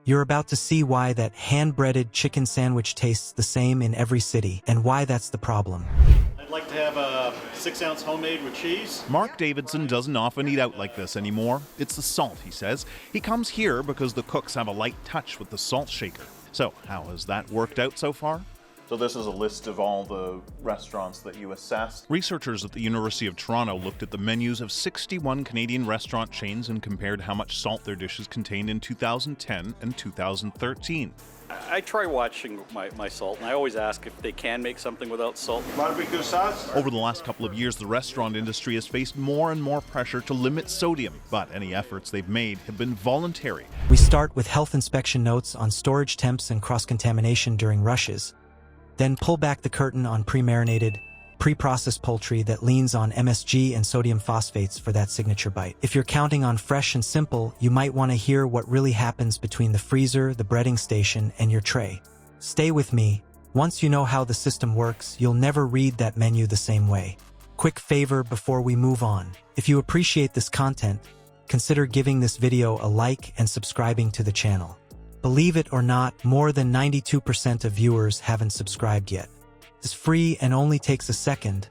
You're about to see why that hand-breaded chicken sandwich tastes the same in every city, and why that's the problem. I'd like to have a 6-ounce homemade with cheese. Mark Davidson doesn't often eat out like this anymore. It's the salt, he says. He comes here because the cooks have a light touch with the salt shaker. So, how has that worked out so far? So this is a list of all the restaurants that you assessed. Researchers at the University of Toronto looked at the menus of 61 Canadian restaurant chains and compared how much salt their dishes contained in 2010 and 2013. I try watching my salt, and I always ask if they can make something without salt. Barbecue sauce. Over the last couple of years, the restaurant industry has faced more and more pressure to limit sodium, but any efforts they've made have been voluntary. We start with health inspection notes on storage temps and cross-contamination during rushes. Then pull back the curtain on pre-marinated, pre-processed poultry that leans on MSG and sodium phosphates for that signature bite. If you're counting on fresh and simple, you might want to hear what really happens between the freezer, the breading station, and your tray. Stay with me. Once you know how the system works, you'll never read that menu the same way. Quick favor before we move on. If you appreciate this content, consider giving this video a like and subscribing to the channel. Believe it or not, more than 92% of viewers haven't subscribed yet. It's free and only takes a second,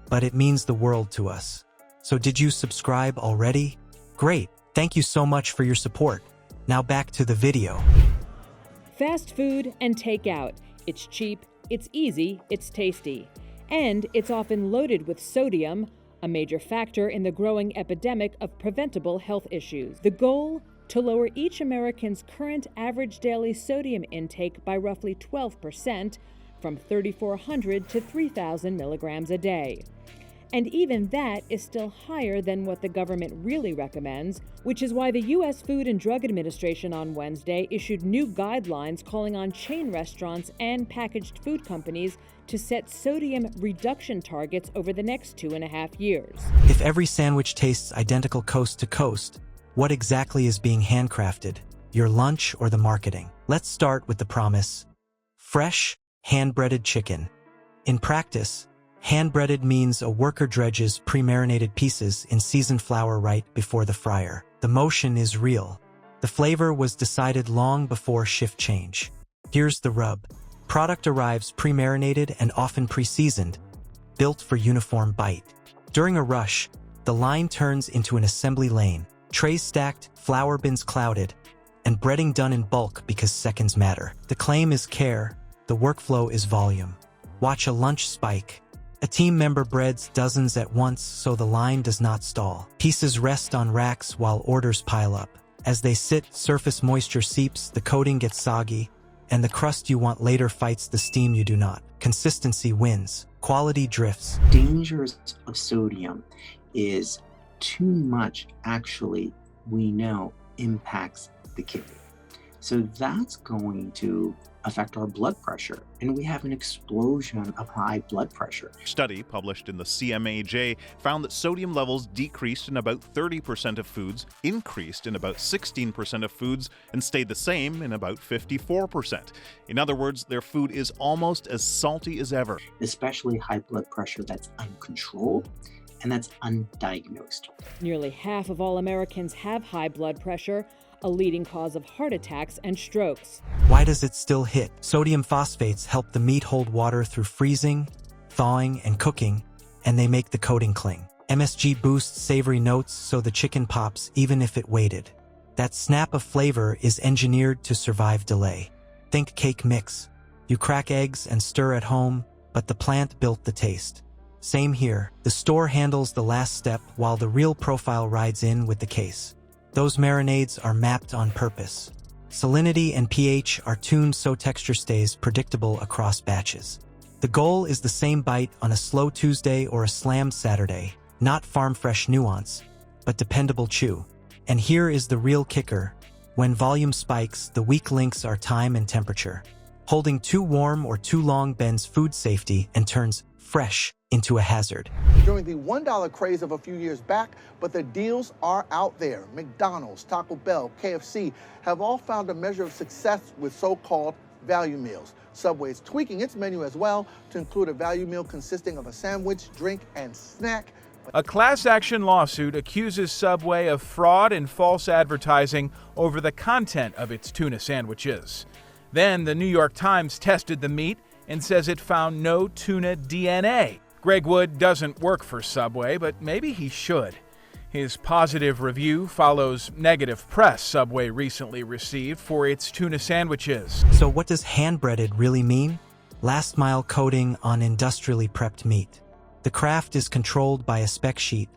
but it means the world to us. So did you subscribe already? Great, thank you so much for your support. Now back to the video. Fast food and takeout. It's cheap, it's easy, it's tasty. And it's often loaded with sodium, a major factor in the growing epidemic of preventable health issues. The goal? To lower each American's current average daily sodium intake by roughly 12%, from 3,400 to 3,000 milligrams a day. And even that is still higher than what the government really recommends, which is why the U.S. Food and Drug Administration on Wednesday issued new guidelines calling on chain restaurants and packaged food companies to set sodium reduction targets over the next 2.5 years. If every sandwich tastes identical coast to coast, what exactly is being handcrafted? Your lunch or the marketing? Let's start with the promise. Fresh, hand-breaded chicken. In practice, hand-breaded means a worker dredges pre-marinated pieces in seasoned flour right before the fryer. The motion is real. The flavor was decided long before shift change. Here's the rub. Product arrives pre-marinated and often pre-seasoned, built for uniform bite. During a rush, the line turns into an assembly lane. Trays stacked, flour bins clouded, and breading done in bulk because seconds matter. The claim is care, the workflow is volume. Watch a lunch spike. A team member breads dozens at once so the line does not stall. Pieces rest on racks while orders pile up. As they sit, surface moisture seeps, the coating gets soggy, and the crust you want later fights the steam you do not. Consistency wins. Quality drifts. Dangers of sodium is too much, actually, we know impacts the kidney. So that's going to affect our blood pressure, and we have an explosion of high blood pressure. A study published in the CMAJ found that sodium levels decreased in about 30% of foods, increased in about 16% of foods, and stayed the same in about 54%. In other words, their food is almost as salty as ever. Especially high blood pressure that's uncontrolled and that's undiagnosed. Nearly half of all Americans have high blood pressure, a leading cause of heart attacks and strokes. Why does it still hit? Sodium phosphates help the meat hold water through freezing, thawing, and cooking, and they make the coating cling. MSG boosts savory notes so the chicken pops even if it waited. That snap of flavor is engineered to survive delay. Think cake mix. You crack eggs and stir at home, but the plant built the taste. Same here. The store handles the last step while the real profile rides in with the case. Those marinades are mapped on purpose. Salinity and pH are tuned so texture stays predictable across batches. The goal is the same bite on a slow Tuesday or a slammed Saturday, not farm-fresh nuance, but dependable chew. And here is the real kicker. When volume spikes, the weak links are time and temperature. Holding too warm or too long bends food safety and turns fresh into a hazard. During the $1 craze of a few years back, but the deals are out there. McDonald's, Taco Bell, KFC have all found a measure of success with so-called value meals. Subway is tweaking its menu as well to include a value meal consisting of a sandwich, drink, and snack A class action lawsuit accuses Subway of fraud and false advertising over the content of its tuna sandwiches. Then the New York Times tested the meat and says it found no tuna DNA. Greg Wood doesn't work for Subway, but maybe he should. His positive review follows negative press Subway recently received for its tuna sandwiches. So what does hand-breaded really mean? Last mile coating on industrially prepped meat. The craft is controlled by a spec sheet,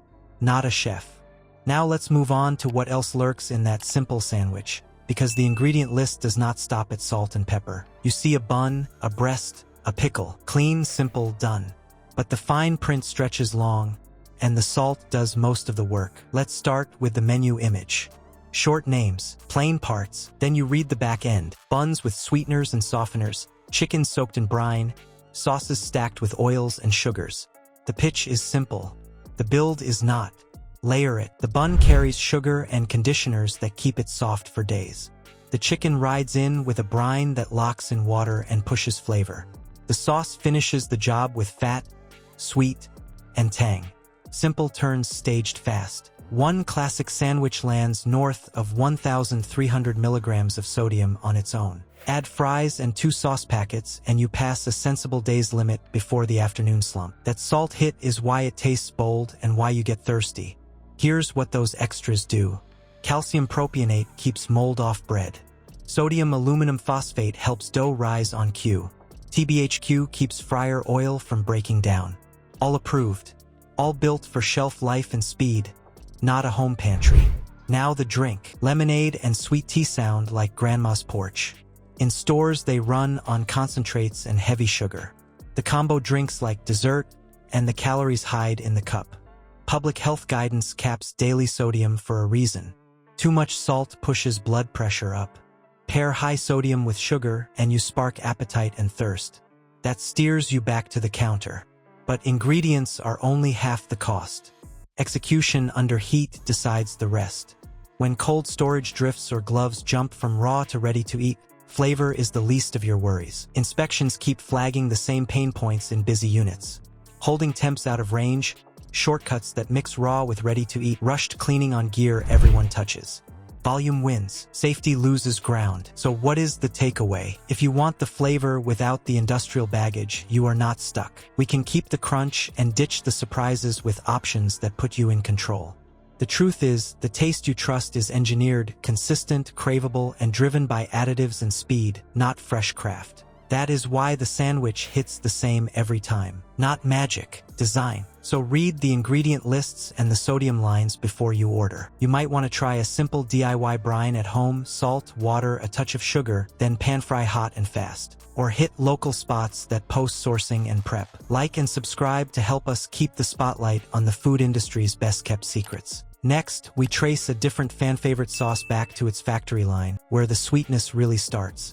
not a chef. Now let's move on to what else lurks in that simple sandwich, because the ingredient list does not stop at salt and pepper. You see a bun, a breast, a pickle. Clean, simple, done. But the fine print stretches long, and the salt does most of the work. Let's start with the menu image. Short names, plain parts, then you read the back end. Buns with sweeteners and softeners, chicken soaked in brine, sauces stacked with oils and sugars. The pitch is simple. The build is not. Layer it. The bun carries sugar and conditioners that keep it soft for days. The chicken rides in with a brine that locks in water and pushes flavor. The sauce finishes the job with fat, sweet, and tang. Simple turns staged fast. One classic sandwich lands north of 1,300 milligrams of sodium on its own. Add fries and 2 sauce packets and you pass a sensible day's limit before the afternoon slump. That salt hit is why it tastes bold and why you get thirsty. Here's what those extras do. Calcium propionate keeps mold off bread. Sodium aluminum phosphate helps dough rise on cue. TBHQ keeps fryer oil from breaking down. All approved. All built for shelf life and speed, not a home pantry. Now the drink. Lemonade and sweet tea sound like grandma's porch. In stores, they run on concentrates and heavy sugar. The combo drinks like dessert, and the calories hide in the cup. Public health guidance caps daily sodium for a reason. Too much salt pushes blood pressure up. Pair high sodium with sugar, and you spark appetite and thirst. That steers you back to the counter. But ingredients are only half the cost. Execution under heat decides the rest. When cold storage drifts or gloves jump from raw to ready to eat, flavor is the least of your worries. Inspections keep flagging the same pain points in busy units. Holding temps out of range, shortcuts that mix raw with ready to eat, rushed cleaning on gear everyone touches. Volume wins, safety loses ground. So what is the takeaway? If you want the flavor without the industrial baggage, you are not stuck. We can keep the crunch and ditch the surprises with options that put you in control. The truth is, the taste you trust is engineered, consistent, craveable, and driven by additives and speed, not fresh craft. That is why the sandwich hits the same every time. Not magic, design. So read the ingredient lists and the sodium lines before you order. You might want to try a simple DIY brine at home, salt, water, a touch of sugar, then pan fry hot and fast. Or hit local spots that post sourcing and prep. Like and subscribe to help us keep the spotlight on the food industry's best-kept secrets. Next, we trace a different fan-favorite sauce back to its factory line, where the sweetness really starts.